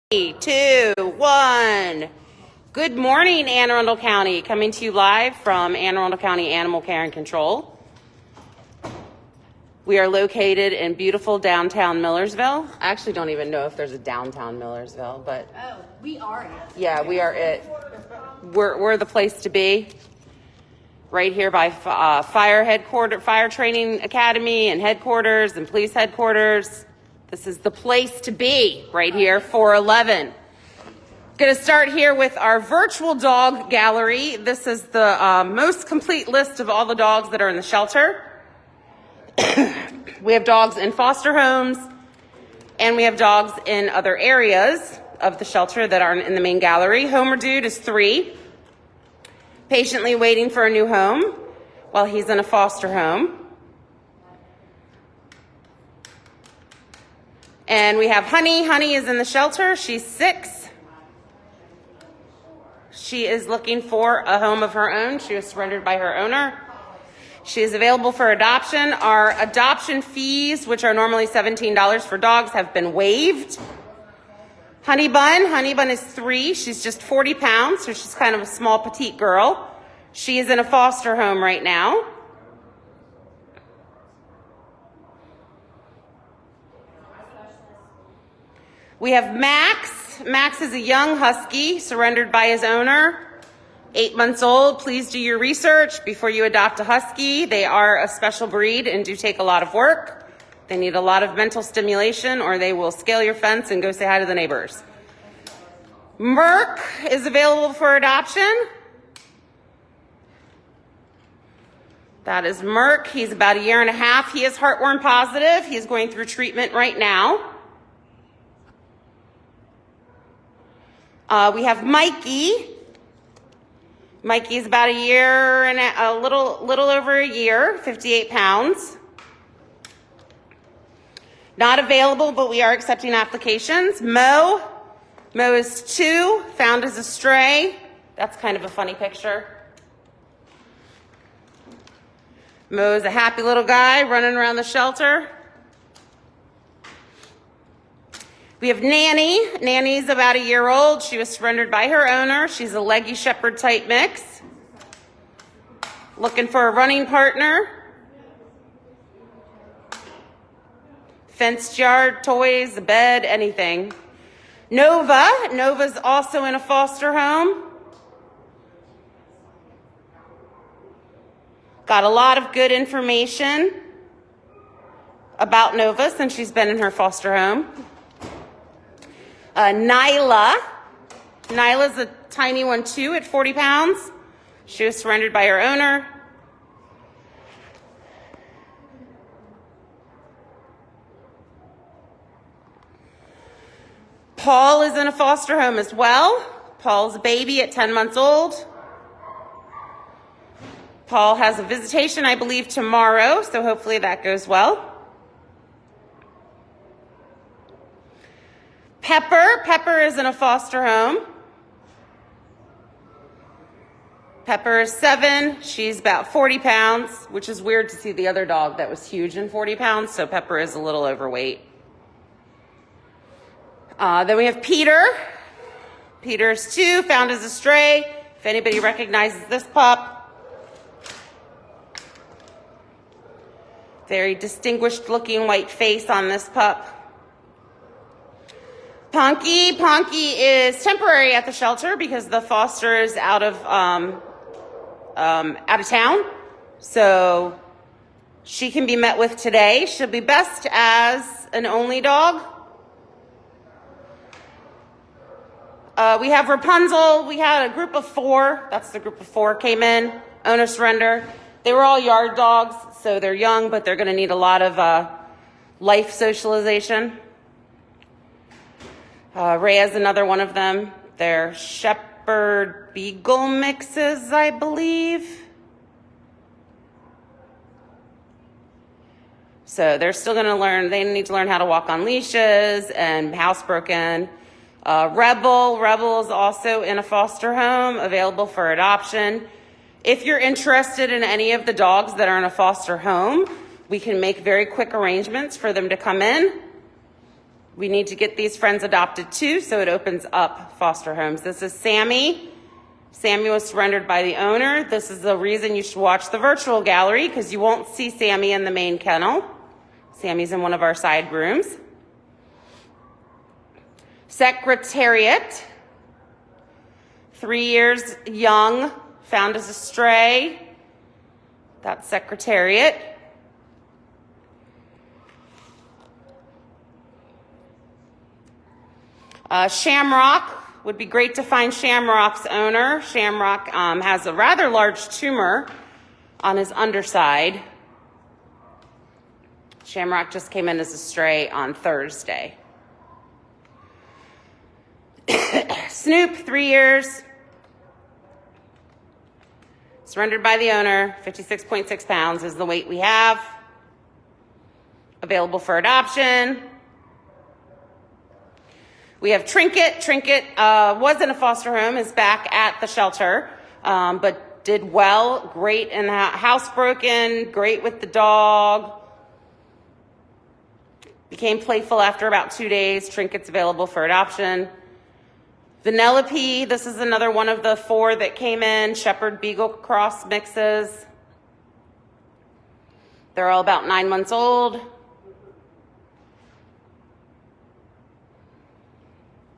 3, 2, 1. Good morning, Anne Arundel County. Coming to you live from Anne Arundel County Animal Care and Control. We are located in beautiful downtown Millersville. I actually don't even know if there's a downtown Millersville, but... Oh, we are it. Yeah, we are it. We're the place to be. Right here by Fire Training Academy and headquarters and police headquarters. This is the place to be right here, 411. Going to start here with our virtual dog gallery. This is the most complete list of all the dogs that are in the shelter. We have dogs in foster homes, and we have dogs in other areas of the shelter that aren't in the main gallery. Homer Dude is 3, patiently waiting for a new home while he's in a foster home. And we have Honey. Honey is in the shelter. She's 6. She is looking for a home of her own. She was surrendered by her owner. She is available for adoption. Our adoption fees, which are normally $17 for dogs, have been waived. Honey Bun is 3. She's just 40 pounds, so she's kind of a small, petite girl. She is in a foster home right now. We have Max. Max is a young husky surrendered by his owner, 8 months old. Please do your research before you adopt a husky. They are a special breed and do take a lot of work. They need a lot of mental stimulation, or they will scale your fence and go say hi to the neighbors. Merc is available for adoption. That is Merc. He's about 1.5 years. He is heartworm positive. He is going through treatment right now. We have Mikey. Mikey is about a little over a year, 58 pounds. Not available, but we are accepting applications. Mo is 2, found as a stray. That's kind of a funny picture. Mo is a happy little guy running around the shelter. We have Nanny. Nanny's about 1 year old. She was surrendered by her owner. She's a leggy shepherd type mix. Looking for a running partner. Fenced yard, toys, a bed, anything. Nova's also in a foster home. Got a lot of good information about Nova since she's been in her foster home. Nyla's a tiny one too at 40 pounds. She was surrendered by her owner. Paul is in a foster home as well. Paul's a baby at 10 months old. Paul has a visitation, I believe, tomorrow, so hopefully that goes well. Pepper is in a foster home. Pepper is 7. She's about 40 pounds, which is weird to see the other dog that was huge and 40 pounds, so Pepper is a little overweight. Then we have Peter. Peter's 2, found as a stray. If anybody recognizes this pup. Very distinguished looking white face on this pup. Ponky is temporary at the shelter because the foster is out of town. So she can be met with today. She'll be best as an only dog. We have Rapunzel. We had a group of 4. That's the group of 4 came in. Owner surrender. They were all yard dogs, so they're young, but they're going to need a lot of life socialization. Rhea's another one of them. They're shepherd beagle mixes, I believe. So they're still going to learn. They need to learn how to walk on leashes and housebroken. Rebel is also in a foster home, available for adoption. If you're interested in any of the dogs that are in a foster home, we can make very quick arrangements for them to come in. We need to get these friends adopted too, so it opens up foster homes. This is Sammy. Sammy was surrendered by the owner. This is the reason you should watch the virtual gallery, because you won't see Sammy in the main kennel. Sammy's in one of our side rooms. Secretariat. 3 years young, found as a stray. That's Secretariat. Shamrock, would be great to find Shamrock's owner. Shamrock has a rather large tumor on his underside. Shamrock just came in as a stray on Thursday. Snoop, 3 years. Surrendered by the owner, 56.6 pounds is the weight we have. Available for adoption. We have Trinket. Trinket was in a foster home, is back at the shelter, but did well. Great in the housebroken, great with the dog. Became playful after about 2 days. Trinket's available for adoption. Vanellope, this is another one of the 4 that came in. Shepherd Beagle cross mixes. They're all about 9 months old.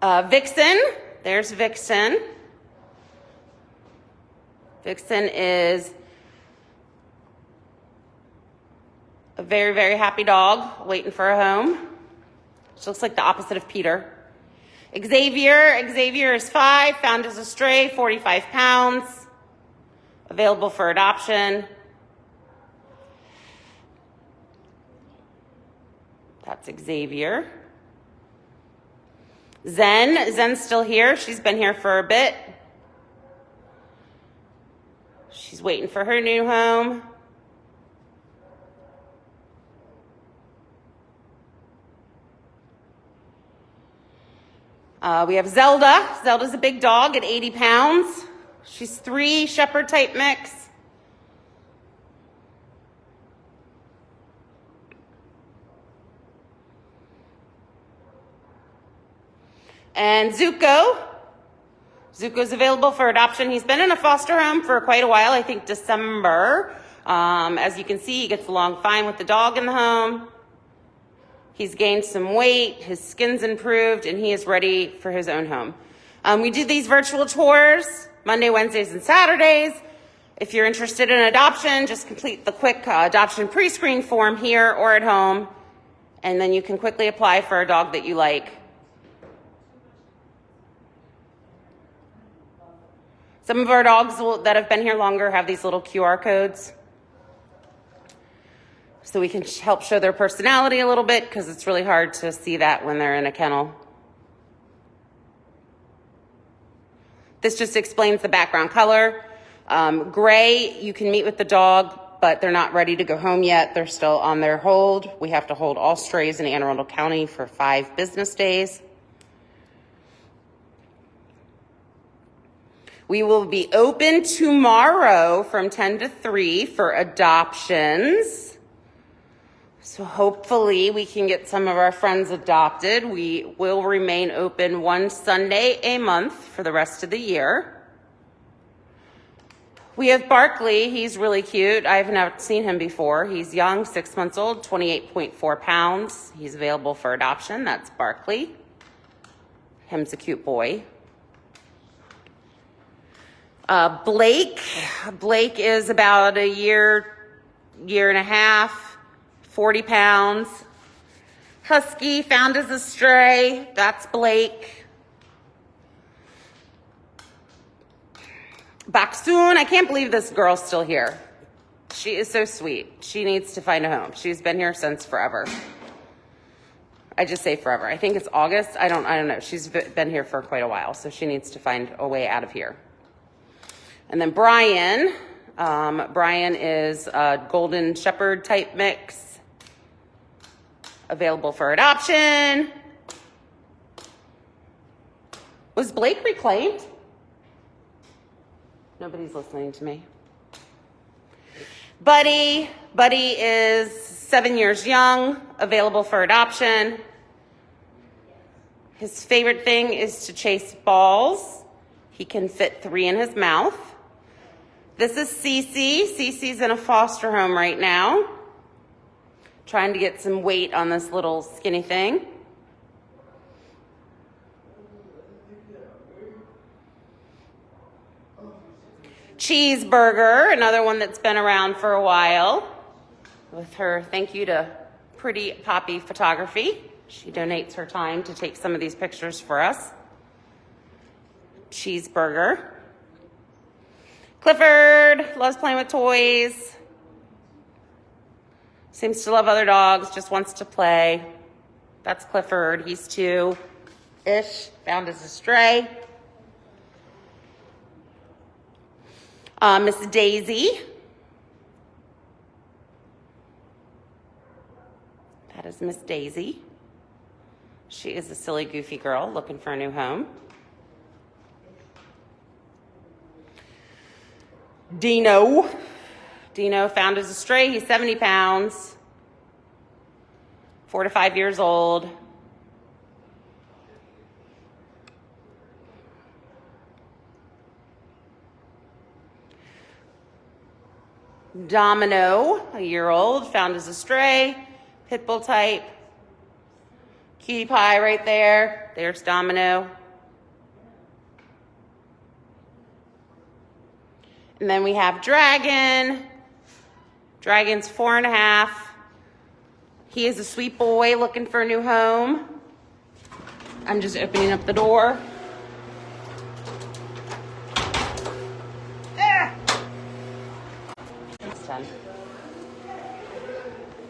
Vixen, there's Vixen. Vixen is a very, very happy dog waiting for a home. She looks like the opposite of Peter. Xavier is 5, found as a stray, 45 pounds, available for adoption. That's Xavier. Zen's still here. She's been here for a bit. She's waiting for her new home. We have Zelda. Zelda's a big dog at 80 pounds. She's 3, shepherd type mix. And Zuko. Zuko's available for adoption. He's been in a foster home for quite a while, I think December. As you can see, he gets along fine with the dog in the home. He's gained some weight, his skin's improved, and he is ready for his own home. We do these virtual tours Monday, Wednesdays, and Saturdays. If you're interested in adoption, just complete the quick adoption pre-screen form here or at home, and then you can quickly apply for a dog that you like. Some of our dogs that have been here longer have these little QR codes, so we can help show their personality a little bit, because it's really hard to see that when they're in a kennel. This just explains the background color. Gray, you can meet with the dog, but they're not ready to go home yet. They're still on their hold. We have to hold all strays in Anne Arundel County for 5 business days. We will be open tomorrow from 10 to 3 for adoptions. So hopefully we can get some of our friends adopted. We will remain open 1 Sunday a month for the rest of the year. We have Barkley. He's really cute. I've never seen him before. He's young, 6 months old, 28.4 pounds. He's available for adoption. That's Barkley. Him's a cute boy. Blake is about a year and a half, 40 pounds. Husky, found as a stray. That's Blake. Baksoon, I can't believe this girl's still here. She is so sweet. She needs to find a home. She's been here since forever. I just say forever. I think it's August. I don't know. She's been here for quite a while, so she needs to find a way out of here. And then Brian. Brian is a golden shepherd type mix. Available for adoption. Was Blake reclaimed? Nobody's listening to me. Buddy is 7 years young, available for adoption. His favorite thing is to chase balls. He can fit 3 in his mouth. This is Cece. Cece's in a foster home right now, trying to get some weight on this little skinny thing. Cheeseburger, another one that's been around for a while, with her thank you to Pretty Poppy Photography. She donates her time to take some of these pictures for us. Cheeseburger. Clifford loves playing with toys. Seems to love other dogs, just wants to play. That's Clifford. He's 2-ish, found as a stray. Miss Daisy. That is Miss Daisy. She is a silly, goofy girl looking for a new home. Dino. Dino found as a stray. He's 70 pounds, 4 to 5 years old. Domino, a year old, found as a stray, pit bull type. Cutie pie right there. There's Domino. And then we have Dragon. Dragon's 4.5. He is a sweet boy looking for a new home. I'm just opening up the door.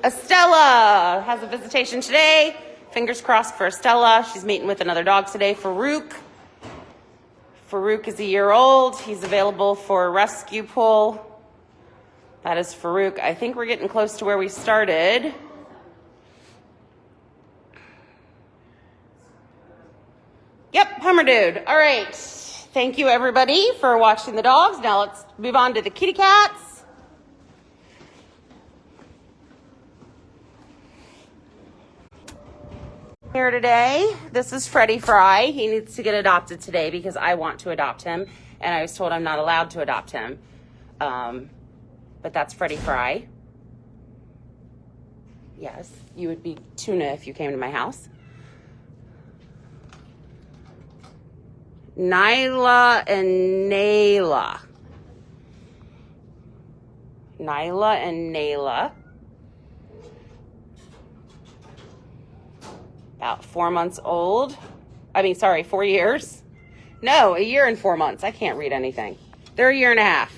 Estella has a visitation today. Fingers crossed for Estella. She's meeting with another dog today, Farouk. Farouk is a year old. He's available for a rescue pull. That is Farouk. I think we're getting close to where we started. Yep, Hummer Dude. All right. Thank you, everybody, for watching the dogs. Now let's move on to the kitty cats. Here today, this is Freddie Fry. He needs to get adopted today because I want to adopt him, and I was told I'm not allowed to adopt him. But that's Freddie Fry. Yes, you would be tuna if you came to my house. Nyla and Nayla. Nyla and Nayla. About 4 months old. 4 years. No, 1 year and 4 months. I can't read anything. They're 1.5 years.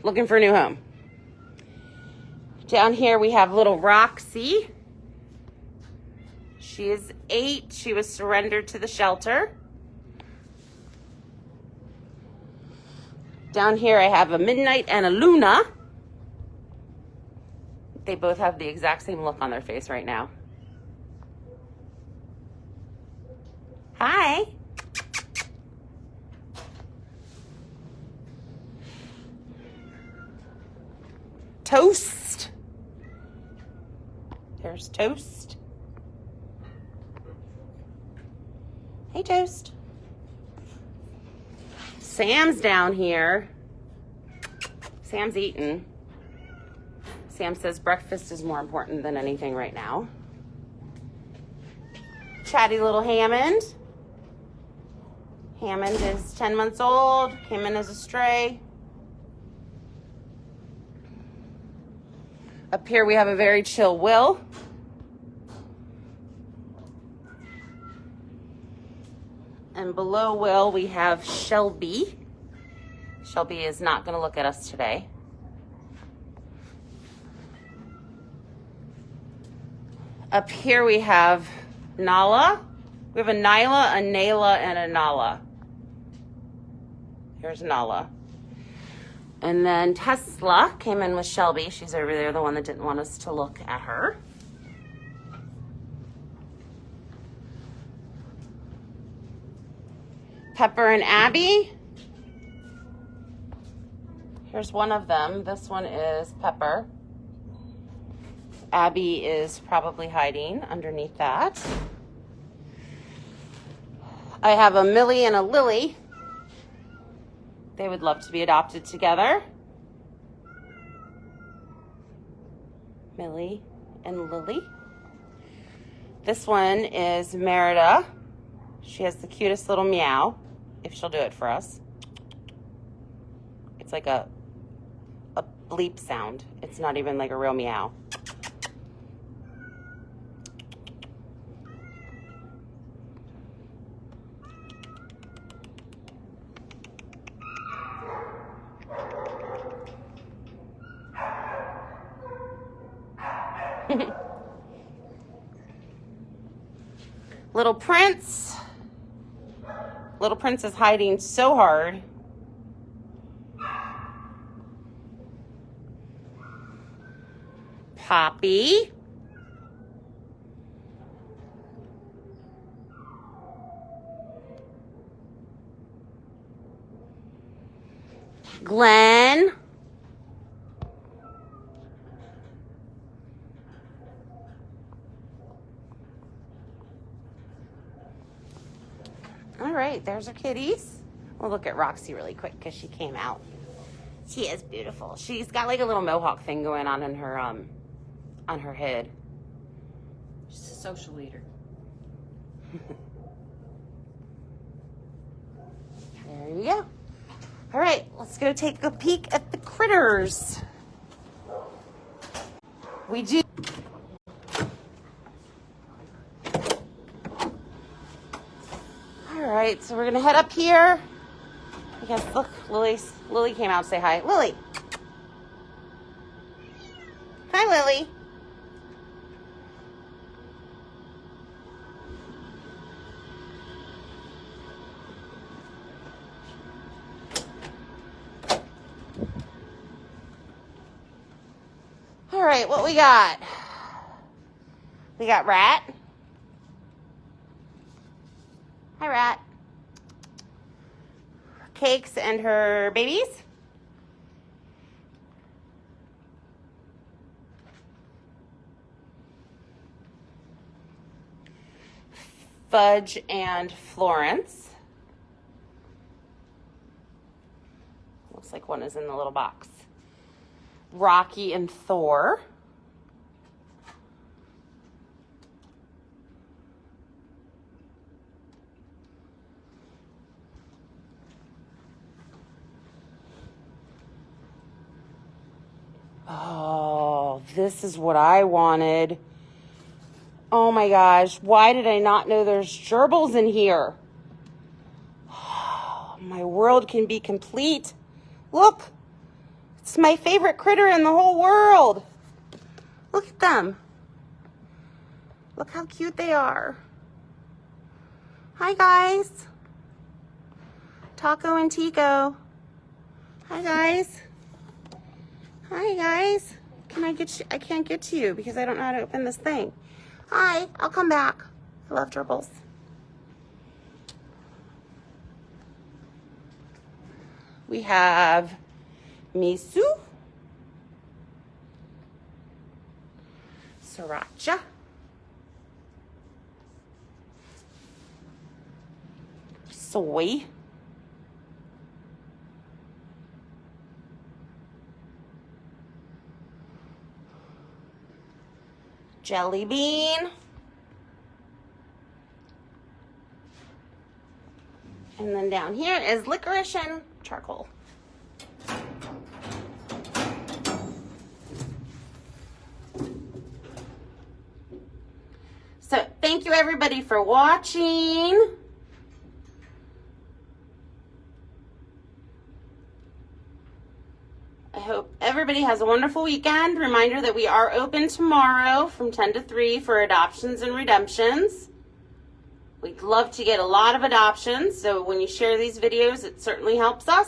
Looking for a new home. Down here we have little Roxy. She is 8. She was surrendered to the shelter. Down here I have a Midnight and a Luna. They both have the exact same look on their face right now. Hi. Toast. There's Toast. Hey, Toast. Sam's down here. Sam's eating. Sam says breakfast is more important than anything right now. Chatty little Hammond. Hammond is 10 months old, came in as a stray. Up here we have a very chill Will. And below Will we have Shelby. Shelby is not going to look at us today. Up here we have Nala. We have a Nyla, a Nayla, and a Nala. Here's Nala. And then Tesla came in with Shelby. She's over there, the one that didn't want us to look at her. Pepper and Abby. Here's one of them. This one is Pepper. Abby is probably hiding underneath that. I have a Millie and a Lily. They would love to be adopted together. Millie and Lily. This one is Merida. She has the cutest little meow, if she'll do it for us. It's like a bleep sound. It's not even like a real meow. Little Prince. Little Prince is hiding so hard. Poppy. Glenn. All right, there's our kitties. We'll look at Roxy really quick because she came out. She is beautiful. She's got like a little mohawk thing going on in her head. She's a social leader. There you go. All right, let's go take a peek at the critters. We do. All right, so we're gonna head up here. I guess, look, Lily came out to say hi. Lily. Hi, Lily. All right, what we got? We got Rat. Hi, Rat. Cakes and her babies. Fudge and Florence. Looks like one is in the little box. Rocky and Thor. Oh, this is what I wanted. Oh my gosh, why did I not know there's gerbils in here? Oh, my world can be complete. Look, it's my favorite critter in the whole world. Look at them. Look how cute they are. Hi guys. Taco and Tico. Hi guys. Hi guys. Can I get you? I can't get to you because I don't know how to open this thing. Hi, I'll come back. I love gerbils. We have Misu, Sriracha, Soy, Jelly Bean, and then down here is Licorice and Charcoal. So thank you everybody for watching. I hope everybody has a wonderful weekend. Reminder that we are open tomorrow from 10 to 3 for adoptions and redemptions. We'd love to get a lot of adoptions, so when you share these videos, it certainly helps us.